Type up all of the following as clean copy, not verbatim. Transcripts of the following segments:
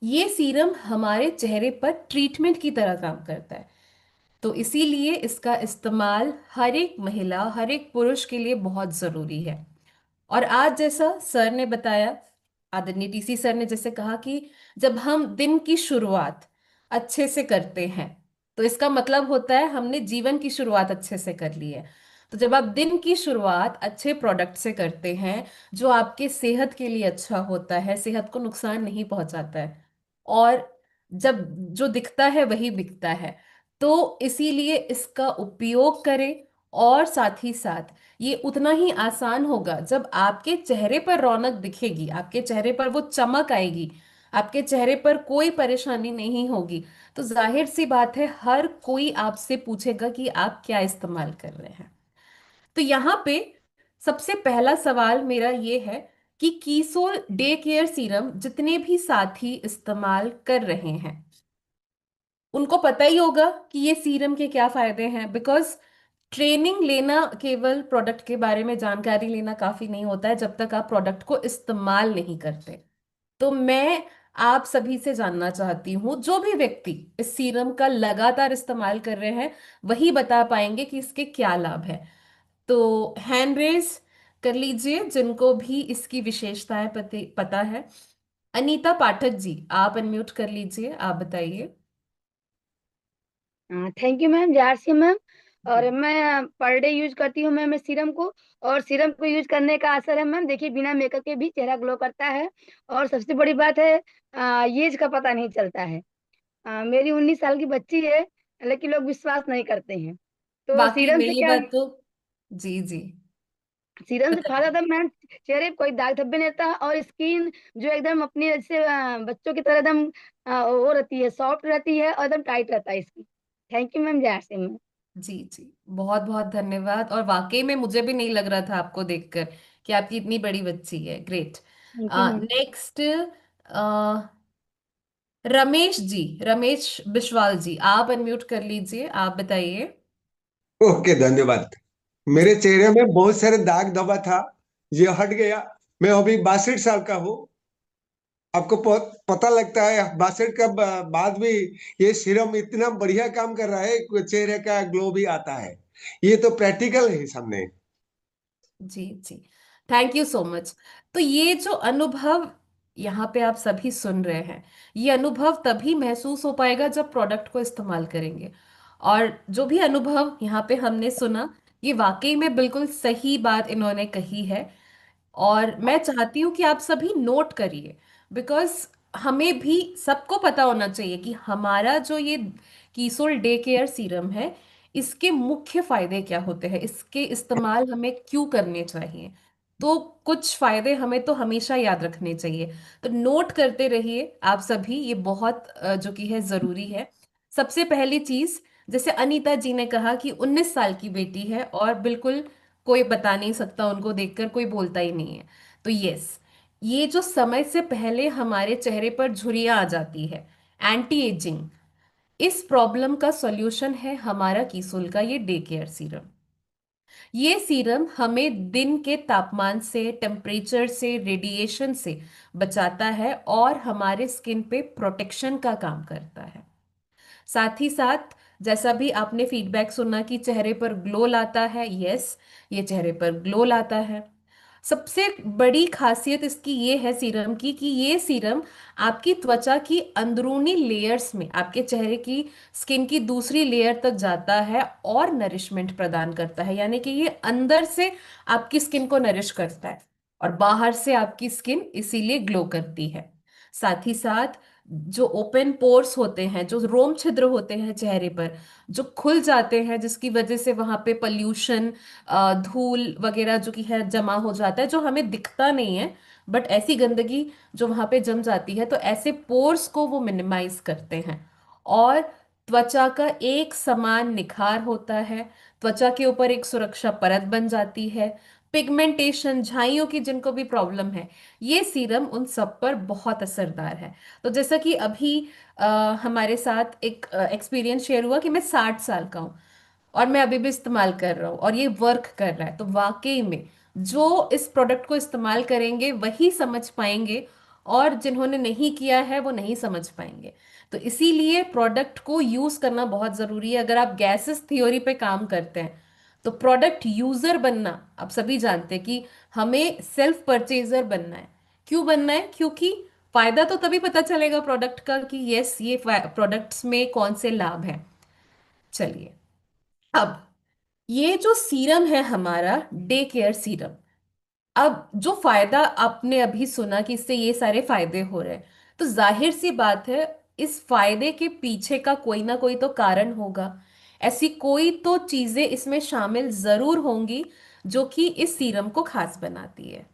ये सीरम हमारे चेहरे पर ट्रीटमेंट की तरह काम करता है। तो इसीलिए इसका इस्तेमाल हर एक महिला, हर एक पुरुष के लिए बहुत जरूरी है। और आज जैसा सर ने बताया, आदरणीय टीसी सर ने जैसे कहा कि जब हम दिन की शुरुआत अच्छे से करते हैं, तो इसका मतलब होता है हमने जीवन की शुरुआत अच्छे से कर ली है। तो जब आप दिन की शुरुआत अच्छे प्रोडक्ट से करते हैं, जो आपके सेहत के लिए अच्छा होता है, सेहत को नुकसान नहीं पहुंचाता है, और जब जो दिखता है वही बिकता है, तो इसीलिए इसका उपयोग करें। और साथ ही साथ ये उतना ही आसान होगा जब आपके चेहरे पर रौनक दिखेगी, आपके चेहरे पर वो चमक आएगी, आपके चेहरे पर कोई परेशानी नहीं होगी। तो जाहिर सी बात है हर कोई आपसे पूछेगा कि आप क्या इस्तेमाल कर रहे हैं। तो यहाँ पे सबसे पहला सवाल मेरा ये है कि कीसोल डे केयर सीरम जितने भी साथी इस्तेमाल कर रहे हैं, उनको पता ही होगा कि ये सीरम के क्या फायदे हैं। बिकॉज ट्रेनिंग लेना, केवल प्रोडक्ट के बारे में जानकारी लेना काफी नहीं होता है जब तक आप प्रोडक्ट को इस्तेमाल नहीं करते। तो मैं आप सभी से जानना चाहती हूँ, जो भी व्यक्ति इस सीरम का लगातार इस्तेमाल कर रहे हैं वही बता पाएंगे कि इसके क्या लाभ है। तो हैंड रेज कर लीजिए जिनको भी इसकी विशेषताएं पता है। अनीता पाठक जी, आप अनम्यूट कर लीजिए, आप बताइए। थैंक यू मैम, जारसी मैम। और जी। मैं पर डे यूज करती हूँ मैम इस सीरम को। और सीरम को यूज करने का असर है मैम, देखिए बिना मेकअप के भी चेहरा ग्लो करता है। और सबसे बड़ी बात है, एज का पता नहीं चलता है। मेरी 19 साल की बच्ची है, लेकिन लोग विश्वास नहीं करते हैं। तो वाकई सीरम में से ये क्या, बात तो, जी जी, सीरम से फायदा बताइए। था मैम, चेहरे पे कोई दाग धब्बे नहीं रहता, और स्किन जो एकदम अपनी जैसे बच्चों की तरह एकदम वो रहती है, सॉफ्ट रहती है और एकदम टाइट रहता है इसकी। थैंक यू मैम, जारसी मैम। जी जी, बहुत बहुत धन्यवाद। और वाकई में मुझे भी नहीं लग रहा था आपको देखकर कि आपकी इतनी बड़ी बच्ची है। Great. Thank you ma'am. Next, Ramesh ji, Ramesh Biswal ji, आप अनम्यूट कर लीजिए, आप बताइए। ओके, धन्यवाद। जी। मेरे चेहरे में बहुत सारे दाग धब्बा था, ये हट गया। मैं अभी 62 साल का हूँ। आपको पता लगता है 62 का बाद भी ये सीरम इतना बढ़िया काम कर रहा है कि चेहरे का ग्लो भी आता है। ये तो प्रैक्टिकल है सामने। जी जी, थैंक यू सो मच। तो ये जो अनुभव यहाँ पे आप सभी सुन रहे हैं, ये अनुभव तभी महसूस हो पाएगा जब प्रोडक्ट को इस्तेमाल करेंगे। और जो भी अनुभव यहाँ पे हमने सुना, ये वाकई में बिल्कुल सही बात इन्होंने कही है। और मैं चाहती हूँ कि आप सभी नोट करिए। बिकॉज हमें भी सबको पता होना चाहिए कि हमारा जो ये कीसोल डे केयर सीरम है, इसके मुख्य फायदे क्या होते हैं, इसके इस्तेमाल हमें क्यों करने चाहिए। तो कुछ फायदे हमें तो हमेशा याद रखने चाहिए। तो नोट करते रहिए आप सभी, ये बहुत जो कि है जरूरी है। सबसे पहली चीज, जैसे अनीता जी ने कहा कि 19 साल की बेटी है और बिल्कुल कोई बता नहीं सकता, उनको देखकर कोई बोलता ही नहीं है। तो यस, ये जो समय से पहले हमारे चेहरे पर झुर्रियां आ जाती है, एंटी एजिंग, इस प्रॉब्लम का सॉल्यूशन है हमारा कीसोल का ये डे केयर सीरम। ये सीरम हमें दिन के तापमान से, टेम्परेचर से, रेडिएशन से बचाता है और हमारे स्किन पे प्रोटेक्शन का काम करता है। साथ ही साथ जैसा भी आपने फीडबैक सुना कि चेहरे पर ग्लो लाता है, यस, ये चेहरे पर ग्लो लाता है। सबसे बड़ी खासियत इसकी ये है सीरम की कि ये सीरम आपकी त्वचा की अंदरूनी लेयर्स में, आपके चेहरे की स्किन की दूसरी लेयर तक जाता है और नरिशमेंट प्रदान करता है। यानी कि ये अंदर से आपकी स्किन को नरिश करता है और बाहर से आपकी स्किन इसीलिए ग्लो करती है। साथ ही साथ जो ओपन पोर्स होते हैं, जो रोम छिद्र होते हैं चेहरे पर, जो खुल जाते हैं, जिसकी वजह से वहां पे पल्यूशन, धूल वगैरह जो कि है जमा हो जाता है, जो हमें दिखता नहीं है, बट ऐसी गंदगी जो वहां पे जम जाती है, तो ऐसे पोर्स को वो मिनिमाइज करते हैं। और त्वचा का एक समान निखार होता है, त्वचा के ऊपर एक सुरक्षा परत बन जाती है। पिगमेंटेशन, झाइयों की जिनको भी प्रॉब्लम है, ये सीरम उन सब पर बहुत असरदार है। तो जैसा कि अभी अ, हमारे साथ एक एक्सपीरियंस शेयर हुआ कि मैं 60 साल का हूँ और मैं अभी भी इस्तेमाल कर रहा हूँ और ये वर्क कर रहा है, तो वाकई में जो इस प्रोडक्ट को इस्तेमाल करेंगे वही समझ पाएंगे और जिन्होंने नहीं किया है वो नहीं समझ पाएंगे। तो इसीलिए प्रोडक्ट को यूज करना बहुत जरूरी है। अगर आप गैसेस थ्योरी पे काम करते हैं तो प्रोडक्ट यूजर बनना, आप सभी जानते हैं कि हमें सेल्फ परचेजर बनना है। क्यों बनना है? क्योंकि फायदा तो तभी पता चलेगा प्रोडक्ट का कि यस ये प्रोडक्ट्स में कौन से लाभ हैं। चलिए, अब ये जो सीरम है हमारा डे केयर सीरम, अब जो फायदा आपने अभी सुना कि इससे ये सारे फायदे हो रहे हैं, तो जाहिर सी बात है इस फायदे के पीछे का कोई ना कोई तो कारण होगा। ऐसी कोई तो चीजें इसमें शामिल जरूर होंगी जो कि इस सीरम को खास बनाती है।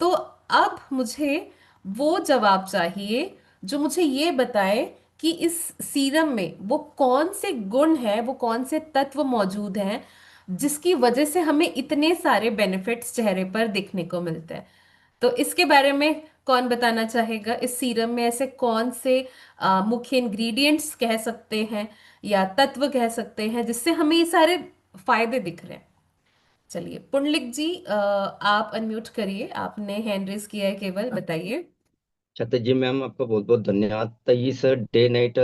तो अब मुझे वो जवाब चाहिए जो मुझे ये बताए कि इस सीरम में वो कौन से गुण हैं, वो कौन से तत्व मौजूद हैं जिसकी वजह से हमें इतने सारे बेनिफिट्स चेहरे पर दिखने को मिलते हैं। तो इसके बारे में कौन बताना चाहेगा? इस सीरम में ऐसे कौन से मुख्य इंग्रेडिएंट्स कह सकते हैं या तत्व कह सकते हैं जिससे हमें ये सारे फायदे दिख रहे हैं? चलिए पुंडलिक जी, आप अनम्यूट करिए, आपने हैंड रेज किया है, केवल बताइए। छत्र जी मैम, आपका बहुत बहुत धन्यवाद। तो इस डे नाइट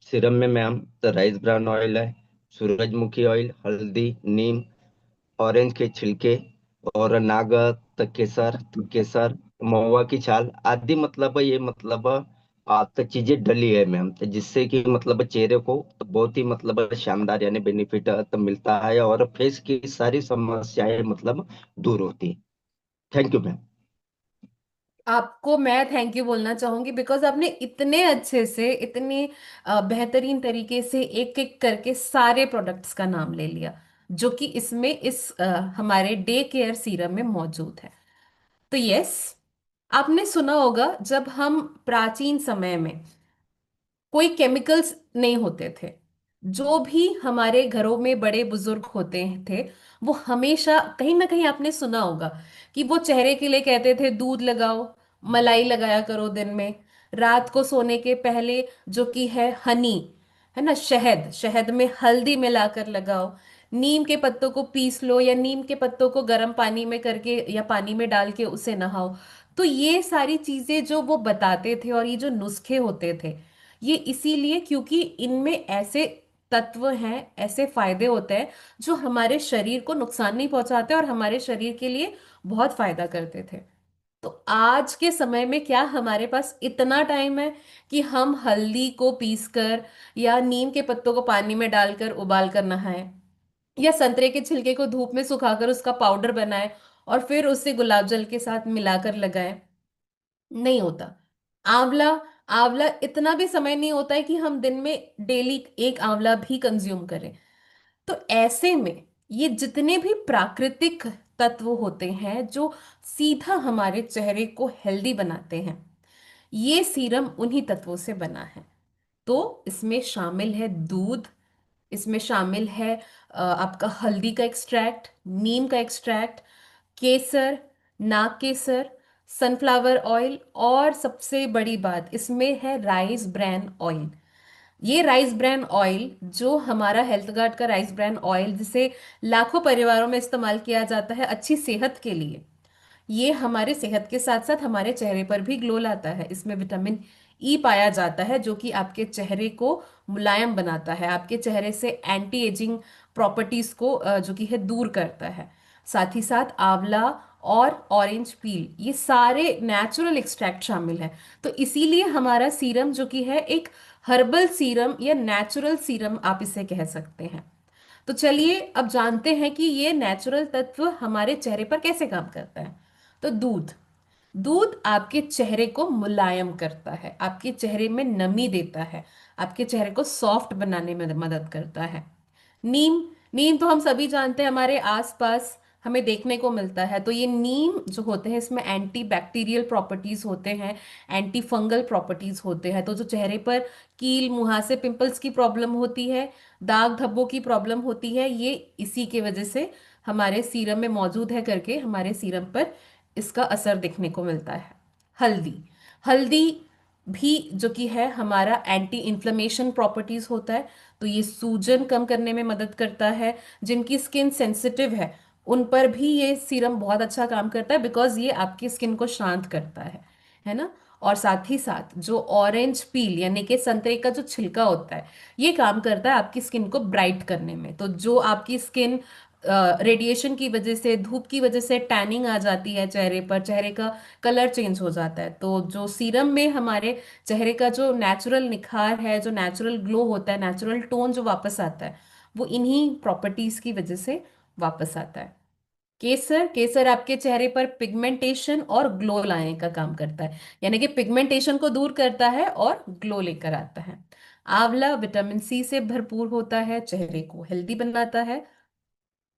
सीरम में मैम तो राइस ब्रान ऑयल है, सूरजमुखी ऑयल, हल्दी, नीम, ऑरेंज के छिलके और नाग केसर केसर, महुआ की छाल आदि, मतलब ये मतलब तो चीजें डली है मैम, तो जिससे कि मतलब चेहरे को तो बहुत ही मतलब शानदार यानी बेनिफिट तो मिलता है और फेस की सारी समस्याएं मतलब दूर होती है। Thank you ma'am. आपको मैं थैंक यू बोलना चाहूंगी बिकॉज आपने इतने अच्छे से, इतनी बेहतरीन तरीके से एक एक करके सारे प्रोडक्ट्स का नाम ले लिया जो कि इसमें इस हमारे डे केयर सीरम में मौजूद है। तो यस, आपने सुना होगा जब हम प्राचीन समय में कोई केमिकल्स नहीं होते थे, जो भी हमारे घरों में बड़े बुजुर्ग होते थे वो हमेशा कहीं ना कहीं आपने सुना होगा कि वो चेहरे के लिए कहते थे दूध लगाओ, मलाई लगाया करो दिन में, रात को सोने के पहले जो कि है हनी, है ना, शहद, शहद में हल्दी मिलाकर लगाओ, नीम के पत्तों को पीस लो या नीम के पत्तों को गर्म पानी में करके या पानी में डाल के उसे नहाओ। तो ये सारी चीजें जो वो बताते थे और ये जो नुस्खे होते थे, ये इसीलिए क्योंकि इनमें ऐसे तत्व हैं, ऐसे फायदे होते हैं जो हमारे शरीर को नुकसान नहीं पहुंचाते और हमारे शरीर के लिए बहुत फायदा करते थे। तो आज के समय में क्या हमारे पास इतना टाइम है कि हम हल्दी को पीसकर या नीम के पत्तों को पानी में डालकर उबाल कर नहाएं, या संतरे के छिलके को धूप में सुखाकर उसका पाउडर बनाएं और फिर उसे गुलाब जल के साथ मिलाकर लगाएं? नहीं होता। आंवला, आंवला इतना भी समय नहीं होता है कि हम दिन में डेली एक आंवला भी कंज्यूम करें। तो ऐसे में ये जितने भी प्राकृतिक तत्व होते हैं जो सीधा हमारे चेहरे को हेल्दी बनाते हैं, ये सीरम उन्हीं तत्वों से बना है। तो इसमें शामिल है दूध, इसमें शामिल है आपका हल्दी का एक्सट्रैक्ट, नीम का एक्सट्रैक्ट, केसर, नाग केसर, सनफ्लावर ऑयल, और सबसे बड़ी बात इसमें है राइस ब्रैन ऑयल। ये राइस ब्रैन ऑयल जो हमारा हेल्थ गार्ड का राइस ब्रैन ऑयल, जिसे लाखों परिवारों में इस्तेमाल किया जाता है अच्छी सेहत के लिए, ये हमारे सेहत के साथ साथ हमारे चेहरे पर भी ग्लो लाता है। इसमें विटामिन ई पाया जाता है जो कि आपके चेहरे को मुलायम बनाता है, आपके चेहरे से एंटी एजिंग प्रॉपर्टीज को जो कि है दूर करता है। साथ ही साथ आंवला और ऑरेंज पील, ये सारे नेचुरल एक्सट्रैक्ट शामिल है। तो इसीलिए हमारा सीरम जो कि है एक हर्बल सीरम या नेचुरल सीरम आप इसे कह सकते हैं। तो चलिए अब जानते हैं कि ये नेचुरल तत्व हमारे चेहरे पर कैसे काम करता है। तो दूध, दूध आपके चेहरे को मुलायम करता है, आपके चेहरे में नमी देता है, आपके चेहरे को सॉफ्ट बनाने में मदद करता है। नीम, नीम तो हम सभी जानते हैं हमारे आसपास हमें देखने को मिलता है। तो ये नीम जो होते हैं इसमें एंटी बैक्टीरियल प्रॉपर्टीज होते हैं, एंटी फंगल प्रॉपर्टीज होते हैं। तो जो चेहरे पर कील, मुहासे, पिंपल्स की प्रॉब्लम होती है, दाग धब्बों की प्रॉब्लम होती है, ये इसी के वजह से हमारे सीरम में मौजूद है करके हमारे सीरम पर इसका असर दिखने को मिलता है। हल्दी, हल्दी भी जो कि है हमारा एंटी इन्फ्लेमेशन प्रॉपर्टीज होता है। तो ये सूजन कम करने में मदद करता है। जिनकी स्किन सेंसिटिव है उन पर भी ये सीरम बहुत अच्छा काम करता है बिकॉज ये आपकी स्किन को शांत करता है ना। और साथ ही साथ जो ऑरेंज पील यानी कि संतरे का जो छिलका होता है, ये काम करता है आपकी स्किन को ब्राइट करने में। तो जो आपकी स्किन रेडिएशन की वजह से, धूप की वजह से टैनिंग आ जाती है चेहरे पर, चेहरे का कलर चेंज हो जाता है, तो जो सीरम में हमारे चेहरे का जो नेचुरल निखार है, जो नेचुरल ग्लो होता है, नेचुरल टोन जो वापस आता है, वो इन्हीं प्रॉपर्टीज की वजह से वापस आता है। केसर, केसर आपके चेहरे पर पिगमेंटेशन और ग्लो लाने का काम करता है, यानी कि पिगमेंटेशन को दूर करता है और ग्लो लेकर आता है। आंवला विटामिन सी से भरपूर होता है, चेहरे को हेल्दी बनाता है।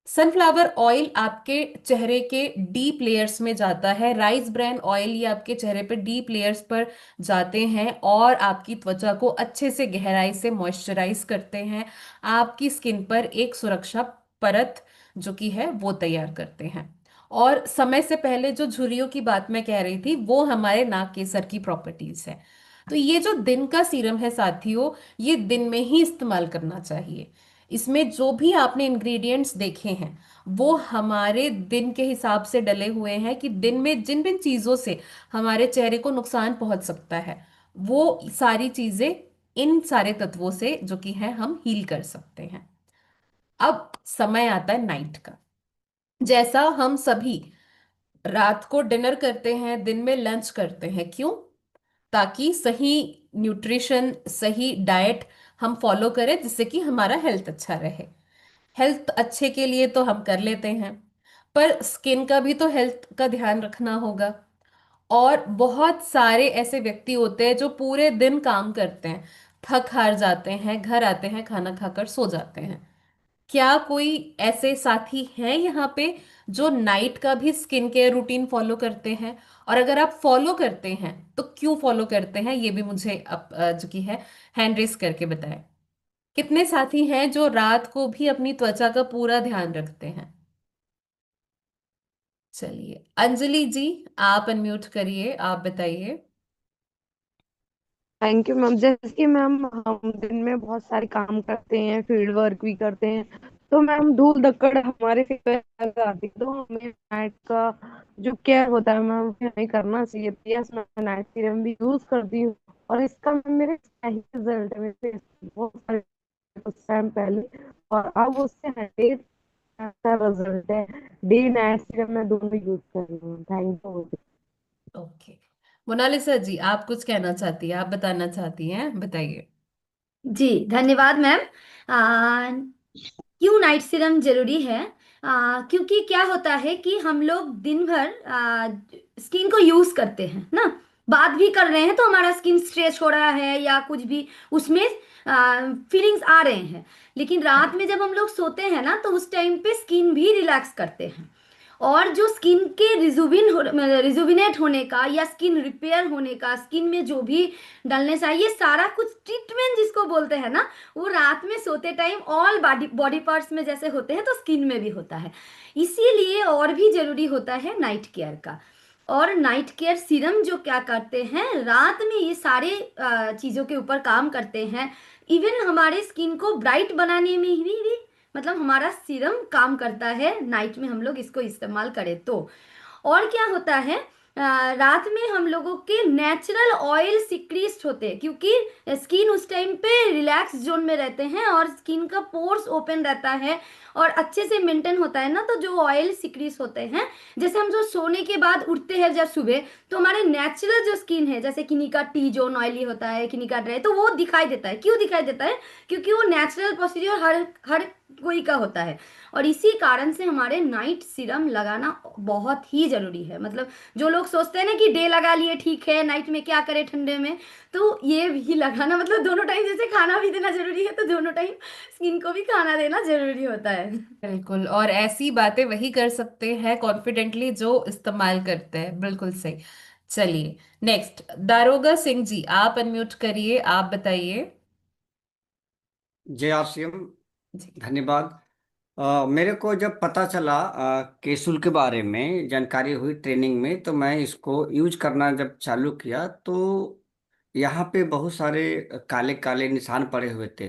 सनफ्लावर ऑयल आपके चेहरे के डीप लेयर्स में जाता है। राइस ब्रान ऑयल ये आपके चेहरे पे डीप लेयर्स पर जाते हैं और आपकी त्वचा को अच्छे से गहराई से मॉइस्चराइज करते हैं, आपकी स्किन पर एक सुरक्षा परत जो कि है वो तैयार करते हैं। और समय से पहले जो झुर्रियों की बात मैं कह रही थी, वो हमारे नाक केसर की प्रॉपर्टीज है। तो ये जो दिन का सीरम है साथियों, ये दिन में ही इस्तेमाल करना चाहिए। इसमें जो भी आपने इंग्रेडिएंट्स देखे हैं, वो हमारे दिन के हिसाब से डले हुए हैं कि दिन में जिन जिन चीजों से हमारे चेहरे को नुकसान पहुंच सकता है, वो सारी चीजें इन सारे तत्वों से जो कि है हम हील कर सकते हैं। अब समय आता है नाइट का। जैसा हम सभी रात को डिनर करते हैं, दिन में लंच करते हैं, क्यों? ताकि सही न्यूट्रिशन, सही डाइट हम फॉलो करें, जिससे कि हमारा हेल्थ अच्छा रहे। हेल्थ अच्छे के लिए तो हम कर लेते हैं, पर स्किन का भी तो हेल्थ का ध्यान रखना होगा। और बहुत सारे ऐसे व्यक्ति होते हैं जो पूरे दिन काम करते हैं, थक हार जाते हैं, घर आते हैं, खाना खाकर सो जाते हैं। क्या कोई ऐसे साथी हैं यहाँ पे जो नाइट का भी स्किन केयर रूटीन फॉलो करते हैं? और अगर आप फॉलो करते हैं तो क्यों फॉलो करते हैं, ये भी मुझे जो कि है हैंड रेस करके बताएं। कितने साथी हैं जो रात को भी अपनी त्वचा का पूरा ध्यान रखते हैं? चलिए अंजलि जी, आप अनम्यूट करिए, आप बताइए। Thank you ma'am. जैसे कि मैम हम दिन में बहुत सारे काम करते हैं, फील्ड वर्क भी करते हैं, तो मैम धूल धक्कड़ हमारे सिर पे लग आती है, तो हमें नाइट का जो केयर होता है मैम वो हमें करना चाहिए। यस, मैं नाइट सीरम भी यूज करती हूँ और इसका मैम मेरे सही रिजल्ट है। मेरे face पे बहुत सारे कुछ टाइम पहले और अब उससे 100 अच्छा रिजल्ट है। डे नाइट सीरम मैं दोनों यूज कर रही हूँ। Thank you. ओके, मोनालिसा जी, आप कुछ कहना चाहती हैं, आप बताना चाहती हैं, बताइए। जी धन्यवाद मैम। आ, क्यों नाइट सीरम जरूरी है? क्योंकि क्या होता है कि हम लोग दिन भर स्किन को यूज करते हैं ना, बात भी कर रहे हैं तो हमारा स्किन स्ट्रेच हो रहा है या कुछ भी उसमें फीलिंग्स आ रहे हैं। लेकिन रात में जब हम लोग सोते हैं ना, तो उस टाइम पे स्किन भी रिलैक्स करते हैं। और जो स्किन के रिजुविनेट होने का या स्किन रिपेयर होने का, स्किन में जो भी डलने चाहिए, सारा कुछ ट्रीटमेंट जिसको बोलते हैं ना, वो रात में सोते time all body body parts में जैसे होते हैं तो स्किन में भी होता है। इसीलिए और भी जरूरी होता है नाइट केयर का। और नाइट केयर सीरम जो क्या करते हैं, रात में ये सारे चीजों के ऊपर काम करते हैं। इवन हमारे स्किन को ब्राइट बनाने में भी मतलब हमारा सीरम काम करता है, नाइट में हम लोग इसको इस्तेमाल करें तो। और क्या होता है, रात में हम लोगों के नेचुरल ऑयल सिक्रीस्ट होते हैं, क्योंकि स्किन उस टाइम पे रिलैक्स जोन में रहते हैं और स्किन का पोर्स ओपन रहता है और अच्छे से मेंटेन होता है ना। तो जो ऑयल सिक्रीस होते हैं, जैसे हम जो सोने के बाद उठते हैं जब सुबह, तो हमारे नेचुरल जो स्किन है, जैसे किन्हीं का टी जोन ऑयली होता है, किन्हीं का ड्राई, तो वो दिखाई देता है। क्यों दिखाई देता है? क्योंकि वो नेचुरल प्रोसीजर हर हर कोई का होता है। और इसी कारण से हमारे नाइट सीरम लगाना बहुत ही जरूरी है। मतलब जो लोग सोचते हैं ना कि डे लगा लिए ठीक है, नाइट में क्या करें ठंडे में, तो ये भी लगाना, मतलब दोनों टाइम, जैसे खाना भी देना जरूरी है तो दोनों टाइम स्किन को भी खाना देना जरूरी होता है। बिल्कुल, और ऐसी बातें वही कर सकते हैं कॉन्फिडेंटली जो इस्तेमाल करते हैं, बिल्कुल सही। चलिए नेक्स्ट, दारोगा सिंह जी, आप अनम्यूट करिए, आप बताइए। जय आरसीएम। जी। धन्यवाद। मेरे को जब पता चला केसुल के बारे में जानकारी हुई ट्रेनिंग में, तो मैं इसको यूज करना जब चालू किया तो यहाँ पे बहुत सारे काले काले निशान पड़े हुए थे।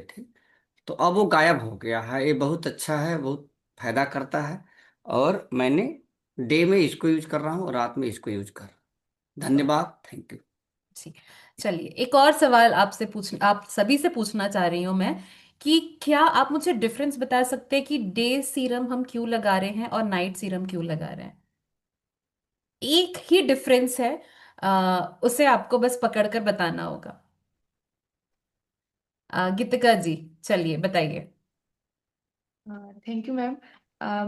तो अब वो गायब हो गया है। ये बहुत अच्छा है, बहुत फायदा करता है। और मैंने डे में इसको यूज कर रहा हूँ, रात में इसको यूज कर रहा हूँ। धन्यवाद। Thank you. जी। चलिए, एक और सवाल आपसे आप सभी से पूछना चाह रही हूँ मैं कि क्या आप मुझे डिफरेंस बता सकते हैं कि डे सीरम हम क्यों लगा रहे हैं और नाइट सीरम क्यों लगा रहे हैं? एक ही डिफरेंस है, उसे आपको बस पकड़कर बताना होगा। गीतिका जी, चलिए बताइए। Thank you ma'am.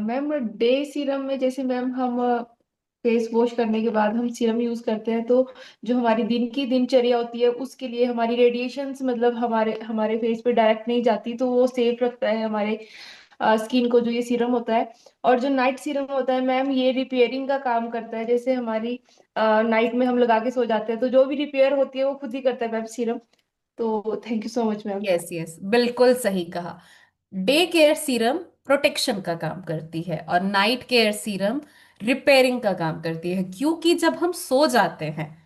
Ma'am, day serum में जैसे मैम हम फेस वॉश करने के बाद हम सीरम यूज करते हैं, तो जो हमारी दिन की दिनचर्या होती है उसके लिए हमारी रेडिएशंस मतलब हमारे हमारे फेस पे डायरेक्ट नहीं जाती, तो वो सेफ रखता है हमारे स्किन को, जो ये सीरम होता है। और जो नाइट सीरम होता है मैम, ये रिपेयरिंग का काम करता है। जैसे हमारी नाइट में हम लगा के सो जाते हैं, तो जो भी रिपेयर होती है वो खुद ही करता है मैम सीरम। तो thank you so much ma'am. Yes yes, बिल्कुल सही कहा। डे केयर सीरम प्रोटेक्शन का काम करती है और नाइट केयर सीरम रिपेयरिंग का काम करती है, क्योंकि जब हम सो जाते हैं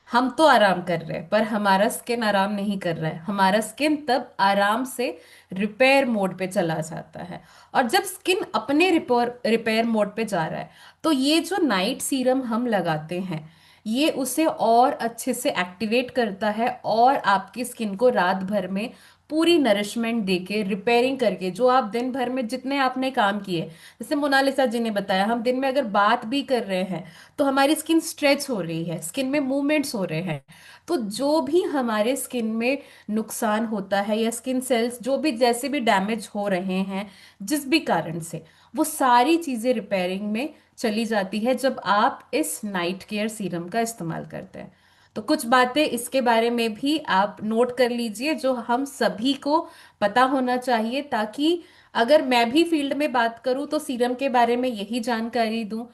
हम तो आराम कर रहे हैं पर हमारा स्किन आराम नहीं कर रहा है। हमारा स्किन तब आराम से रिपेयर मोड पे चला जाता है, और जब स्किन अपने रिपेयर रिपेयर मोड पे जा रहा है तो ये जो नाइट सीरम हम लगाते हैं ये उसे और अच्छे से एक्टिवेट करता है और आपकी स्किन को रात भर में पूरी नरिशमेंट देके रिपेयरिंग करके, जो आप दिन भर में जितने आपने काम किए, जैसे मोनालिसा जी ने बताया, हम दिन में अगर बात भी कर रहे हैं तो हमारी स्किन स्ट्रेच हो रही है, स्किन में मूवमेंट्स हो रहे हैं। तो जो भी हमारे स्किन में नुकसान होता है या स्किन सेल्स जो भी जैसे भी डैमेज हो रहे हैं जिस भी कारण से, वो सारी चीजें रिपेयरिंग में चली जाती है जब आप इस नाइट केयर सीरम का इस्तेमाल करते हैं। तो कुछ बातें इसके बारे में भी आप नोट कर लीजिए जो हम सभी को पता होना चाहिए, ताकि अगर मैं भी फील्ड में बात करूं तो सीरम के बारे में यही जानकारी दूं,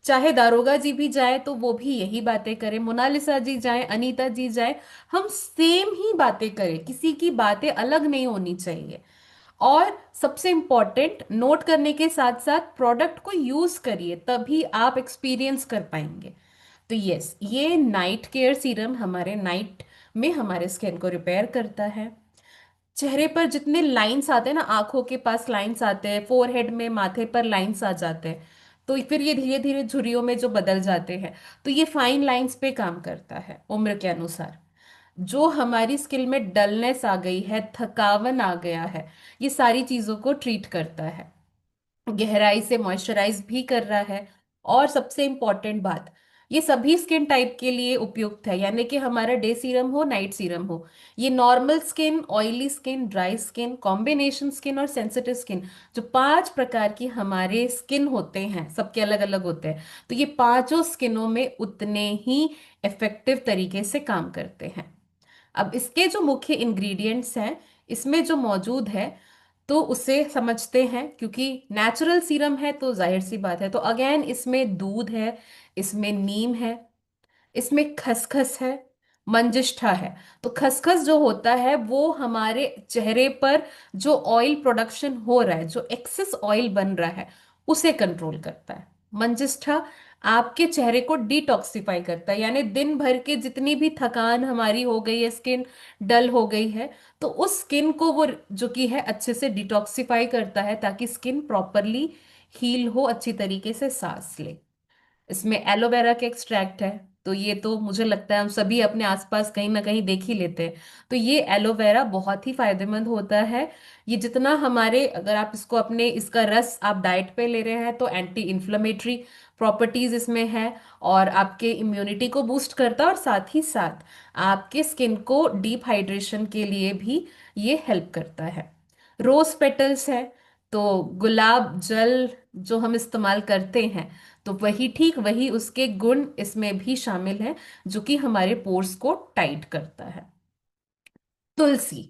चाहे दारोगा जी भी जाए तो वो भी यही बातें करें, मोनालिसा जी जाए, अनीता जी जाए, हम सेम ही बातें करें, किसी की बातें अलग नहीं होनी चाहिए। और सबसे इंपॉर्टेंट, नोट करने के साथ साथ प्रोडक्ट को यूज करिए, तभी आप एक्सपीरियंस कर पाएंगे। तो यस, ये नाइट केयर सीरम हमारे नाइट में हमारे स्किन को रिपेयर करता है। चेहरे पर जितने लाइंस आते हैं ना, आंखों के पास लाइंस आते हैं, फोरहेड में, माथे पर लाइंस आ जाते हैं, तो फिर ये धीरे धीरे झुर्रियों में जो बदल जाते हैं, तो ये फाइन लाइंस पे काम करता है उम्र के अनुसार। जो हमारी स्किन में डलनेस आ गई है, थकावन आ गया है, ये सारी चीजों को ट्रीट करता है, गहराई से मॉइस्चराइज भी कर रहा है। और सबसे इंपॉर्टेंट बात, ये सभी स्किन टाइप के लिए उपयुक्त है, यानी कि हमारा डे सीरम हो नाइट सीरम हो, ये normal skin, oily skin, dry skin, combination skin और सेंसिटिव स्किन, जो 5 प्रकार की हमारे स्किन होते हैं, सबके अलग अलग होते हैं, तो ये पांचों स्किनों में उतने ही इफेक्टिव तरीके से काम करते हैं। अब इसके जो मुख्य इंग्रेडिएंट्स हैं इसमें जो मौजूद है, तो उसे समझते हैं, क्योंकि नेचुरल सीरम है तो जाहिर सी बात है। तो अगेन, इसमें दूध है, इसमें नीम है, इसमें खसखस है, मंजिष्ठा है। तो खसखस जो होता है वो हमारे चेहरे पर जो ऑयल प्रोडक्शन हो रहा है, जो एक्सेस ऑयल बन रहा है, उसे कंट्रोल करता है। मंजिष्ठा आपके चेहरे को डिटॉक्सिफाई करता है, यानी दिन भर के जितनी भी थकान हमारी हो गई है, स्किन डल हो गई है, तो उस स्किन को वो जो कि है अच्छे से डिटॉक्सिफाई करता है, ताकि स्किन प्रॉपरली हील हो, अच्छी तरीके से सांस ले। इसमें एलोवेरा के एक्सट्रैक्ट है, तो ये तो मुझे लगता है हम सभी अपने आसपास कहीं ना कहीं देख ही लेते हैं। तो ये एलोवेरा बहुत ही फायदेमंद होता है। ये जितना हमारे, अगर आप इसको अपने, इसका रस आप डाइट पे ले रहे हैं तो एंटी इन्फ्लेमेटरी प्रॉपर्टीज इसमें है, और आपके इम्यूनिटी को बूस्ट करता है, और साथ ही साथ आपके स्किन को डीप हाइड्रेशन के लिए भी ये हेल्प करता है। रोज पेटल्स है, तो गुलाब जल जो हम इस्तेमाल करते हैं, तो वही ठीक वही उसके गुण इसमें भी शामिल हैं, जो कि हमारे पोर्स को टाइट करता है। तुलसी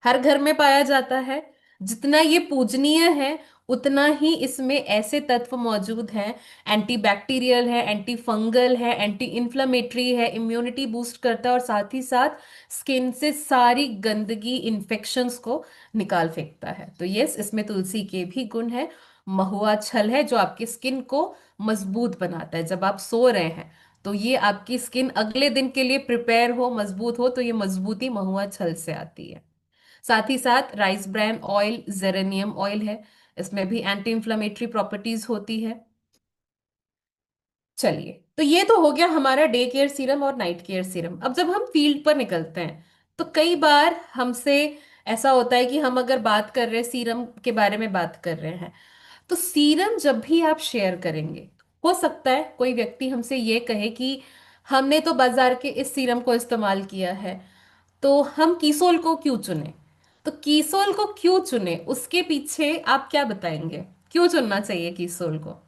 हर घर में पाया जाता है, जितना ये पूजनीय है उतना ही इसमें ऐसे तत्व मौजूद हैं, एंटी बैक्टीरियल है, एंटी फंगल है, एंटी इन्फ्लेमेटरी है, इम्यूनिटी बूस्ट करता है, और साथ ही साथ स्किन से सारी गंदगी, इन्फेक्शंस को निकाल फेंकता है। तो यस, इसमें तुलसी के भी गुण है। महुआ छल है जो आपकी स्किन को मजबूत बनाता है, जब आप सो रहे हैं तो ये आपकी स्किन अगले दिन के लिए प्रिपेयर हो, मजबूत हो, तो ये मजबूती महुआ छल से आती है। साथ ही साथ rice bran oil, geranium oil है, इसमें भी एंटी इंफ्लेमेटरी प्रॉपर्टीज होती है। चलिए, तो ये तो हो गया हमारा डे केयर सीरम और नाइट केयर सीरम। अब जब हम फील्ड पर निकलते हैं तो कई बार हमसे ऐसा होता है कि हम अगर बात कर रहे हैं, सीरम के बारे में बात कर रहे हैं, तो सीरम जब भी आप शेयर करेंगे, हो सकता है कोई व्यक्ति हमसे ये कहे कि हमने तो बाजार के इस सीरम को इस्तेमाल किया है, तो हम कीसोल को क्यों चुने। तो कीसोल को क्यों चुने उसके पीछे आप क्या बताएंगे, क्यों चुनना चाहिए कीसोल को?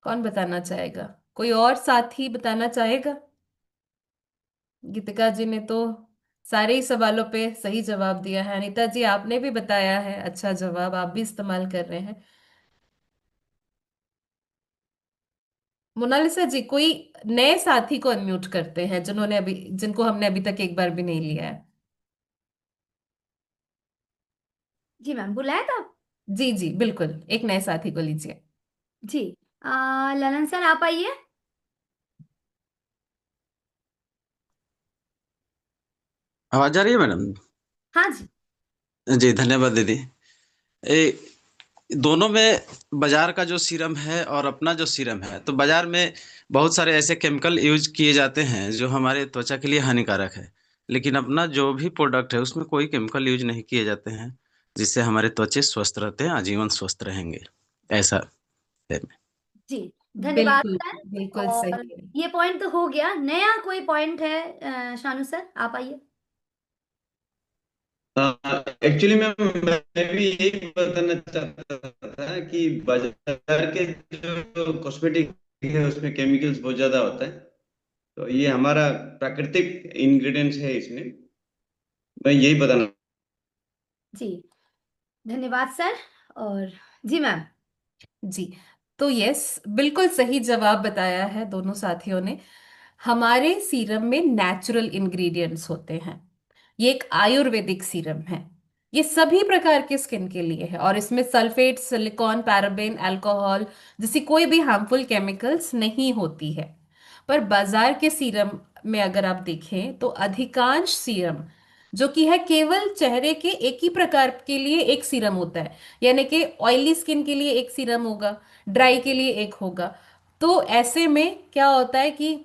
कौन बताना चाहेगा? कोई और साथी बताना चाहेगा? गीतिका जी ने तो सारे ही सवालों पे सही जवाब दिया है। अनीता जी आपने भी बताया है अच्छा जवाब, आप भी इस्तेमाल कर रहे हैं। मोनालिसा जी, कोई नए साथी को अनम्यूट करते हैं जिन्होंने अभी, जिनको हमने अभी तक एक बार भी नहीं लिया है। जी मैम, बुलाया था? जी जी बिल्कुल, एक नए साथी को लीजिए। जी। ललन सर आप आइए। आवाज आ रही है मैडम? हाँ जी। जी धन्यवाद दीदी। ए, दोनों में बाजार का जो सीरम है और अपना जो सीरम है, तो बाजार में बहुत सारे ऐसे केमिकल यूज किए जाते हैं जो हमारे त्वचा के लिए हानिकारक है, लेकिन अपना जो भी प्रोडक्ट है उसमें कोई केमिकल यूज नहीं किए जाते हैं, जिससे हमारे त्वचे स्वस्थ रहते हैं, आजीवन स्वस्थ रहेंगे, ऐसा है। जी धन्यवाद बिल्कुल सर। बिल्कुल और सही है। ये पॉइंट तो हो गया, नया कोई पॉइंट है? शानू सर आप आइए। एक्चुअली मैं भी यही बताना चाहता था कि बाजार के जो कॉस्मेटिक है उसमें केमिकल्स बहुत ज्यादा होता है, तो ये हमारा प्राकृतिक इंग्रेडिएंट्स है इसमें, मैं यही बताना। जी धन्यवाद सर। और जी मैम। जी, तो यस, बिल्कुल सही जवाब बताया है दोनों साथियों ने। हमारे सीरम में नेचुरल इंग्रेडिएंट्स होते हैं। ये एक आयुर्वेदिक सीरम है। ये सभी प्रकार के स्किन के लिए है और इसमें सल्फेट, सिलिकॉन, पैराबेन, अल्कोहल जैसी कोई भी हार्मफुल केमिकल्स नहीं होती है। पर बाजार के सीरम में अगर आप देखें तो अधिकांश सीरम जो कि है केवल चेहरे के एक ही प्रकार के लिए एक सीरम होता है, यानी कि ऑयली स्किन के लिए एक सीरम होगा, ड्राई के लिए एक होगा। तो ऐसे में क्या होता है कि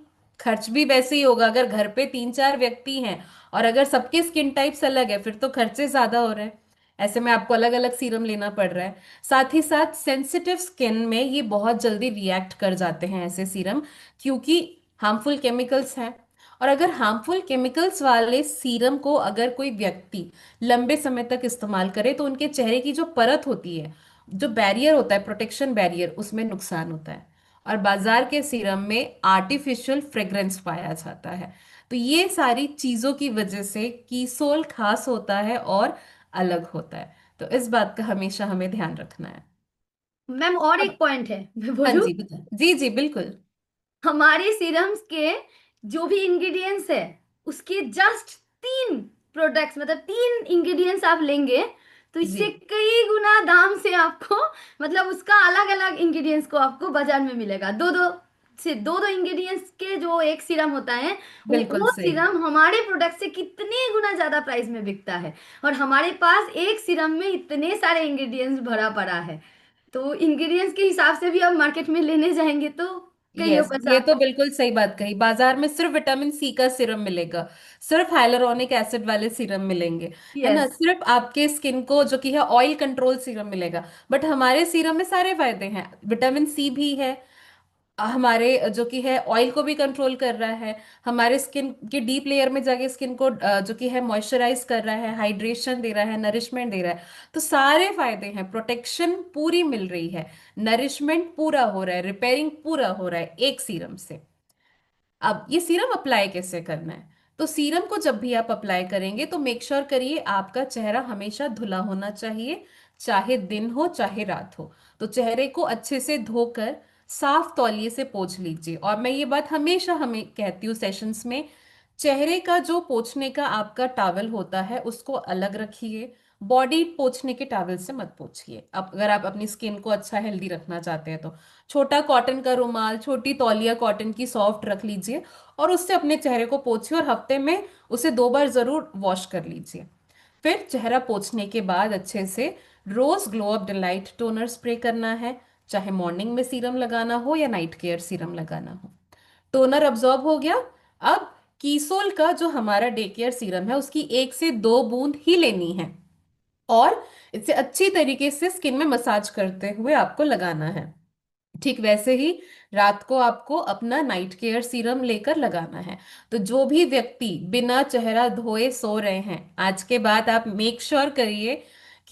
खर्च भी वैसे ही होगा। अगर घर पे 3-4 व्यक्ति हैं और अगर सबके स्किन टाइप्स अलग है फिर तो खर्चे ज्यादा हो रहे हैं। ऐसे में आपको अलग अलग सीरम लेना पड़ रहा है। साथ ही साथ सेंसिटिव स्किन में ये बहुत जल्दी रिएक्ट कर जाते हैं ऐसे सीरम, क्योंकि हार्मफुल केमिकल्स हैं। और अगर हार्मफुल केमिकल्स वाले सीरम को अगर कोई व्यक्ति लंबे समय तक इस्तेमाल करे तो उनके चेहरे की जो परत होती है, जो बैरियर होता है, प्रोटेक्शन बैरियर, उसमें नुकसान होता है। और बाजार के सीरम में आर्टिफिशियल फ्रेग्रेंस पाया जाता है। तो ये सारी चीजों की वजह से कीसोल खास होता है और अलग होता है। तो इस बात का हमेशा हमें ध्यान रखना है। मैम और अब एक पॉइंट है, मैं हाँ बोलूं? जी बता, जी जी बिल्कुल। हमारे सीरम्स के जो भी इंग्रेडिएंट्स है उसके जस्ट 3 प्रोडक्ट्स, मतलब 3 इंग्रेडिएंट्स आप लेंगे तो जी इससे कई गुना दाम से आपको, मतलब उसका अलग अलग इंग्रेडिएंट्स को आपको बाजार में मिलेगा। दो दो से दो दो इंग्रेडिएंट्स के जो एक सीरम होता है, बिल्कुल वो सही। सीरम हमारे प्रोडक्ट से कितने गुना ज्यादा प्राइस में बिकता है। और हमारे पास एक सीरम में इतने सारे इंग्रेडिएंट्स भरा पड़ा है, तो इंग्रेडिएंट्स के हिसाब से भी आप मार्केट में लेने जाएंगे तो कईयों यस, पैसा ये तो आपको। बिल्कुल सही बात कही। बाजार में सिर्फ विटामिन सी का सिरम मिलेगा, सिर्फ हाइलुरोनिक एसिड वाले सीरम मिलेंगे, है ना, यस। सिर्फ आपके स्किन को जो कि है ऑयल कंट्रोल सीरम मिलेगा। बट हमारे सीरम में सारे फायदे हैं, विटामिन सी भी है, हमारे जो कि है ऑयल को भी कंट्रोल कर रहा है, हमारे स्किन के डीप लेयर में जाके स्किन को जो कि है मॉइस्चराइज कर रहा है, हाइड्रेशन दे रहा है, नरिशमेंट दे रहा है। तो सारे फायदे हैं, प्रोटेक्शन पूरी मिल रही है, नरिशमेंट पूरा हो रहा है, रिपेयरिंग पूरा हो रहा है एक सीरम से। अब ये सीरम अप्लाई कैसे करना है? तो सीरम को जब भी आप अप्लाई करेंगे तो मेक श्योर करिए आपका चेहरा हमेशा धुला होना चाहिए, चाहे दिन हो चाहे रात हो। तो चेहरे को अच्छे से धोकर साफ तौलिए से पोंछ लीजिए। और मैं ये बात हमेशा हमें कहती हूँ सेशंस में, चेहरे का जो पोंछने का आपका टॉवल होता है उसको अलग रखिए, बॉडी पोंछने के टॉवल से मत पोंछिए। अब अगर आप अपनी स्किन को अच्छा हेल्दी रखना चाहते हैं तो छोटा कॉटन का रुमाल, छोटी तौलिया कॉटन की सॉफ्ट रख लीजिए और उससे अपने चेहरे को पोंछिए और हफ्ते में उसे 2 बार जरूर वॉश कर लीजिए। फिर चेहरा पोंछने के बाद अच्छे से rose glow up delight toner spray करना है, चाहे मॉर्निंग में सीरम लगाना हो या नाइट केयर सीरम लगाना हो। टोनर अब्जॉर्ब हो गया। अब कीसोल का जो हमारा डे केयर सीरम है उसकी 1 से 2 बूंद ही लेनी है और इसे अच्छी तरीके से स्किन में मसाज करते हुए आपको लगाना है। ठीक वैसे ही रात को आपको अपना नाइट केयर सीरम लेकर लगाना है। तो जो भी व्यक्ति बिना चेहरा धोए सो रहे हैं, आज के बाद आप मेक श्योर करिए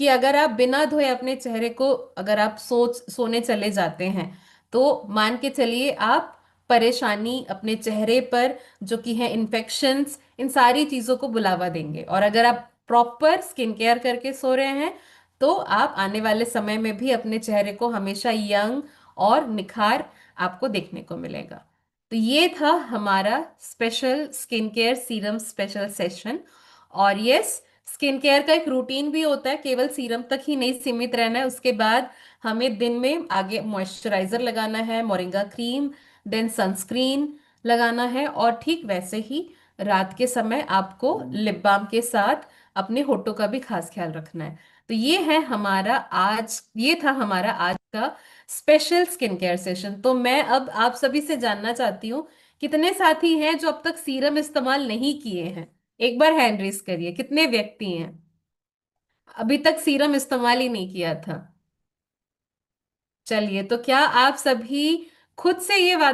कि अगर आप बिना धोए अपने चेहरे को अगर आप सोने चले जाते हैं तो मान के चलिए आप परेशानी अपने चेहरे पर जो कि है इन्फेक्शंस, इन सारी चीजों को बुलावा देंगे। और अगर आप प्रॉपर स्किन केयर करके सो रहे हैं तो आप आने वाले समय में भी अपने चेहरे को हमेशा यंग और निखार आपको देखने को मिलेगा। तो ये था हमारा special skin care serum special session. और यस, स्किन केयर का एक रूटीन भी होता है, केवल सीरम तक ही नहीं सीमित रहना है। उसके बाद हमें दिन में आगे मॉइस्चराइजर लगाना है, मोरिंगा क्रीम, देन सनस्क्रीन लगाना है, और ठीक वैसे ही रात के समय आपको लिप बाम के साथ अपने होठों का भी खास ख्याल रखना है। तो ये था हमारा आज का स्पेशल स्किन केयर सेशन। तो मैं अब आप सभी से जानना चाहती हूँ, कितने साथी हैं जो अब तक सीरम इस्तेमाल नहीं किए हैं? एक बार हैंड रेस करिए, कितने व्यक्ति हैं अभी तक सीरम इस्तेमाल ही नहीं किया था? चलिए, तो क्या आप सभी खुद से ये वादा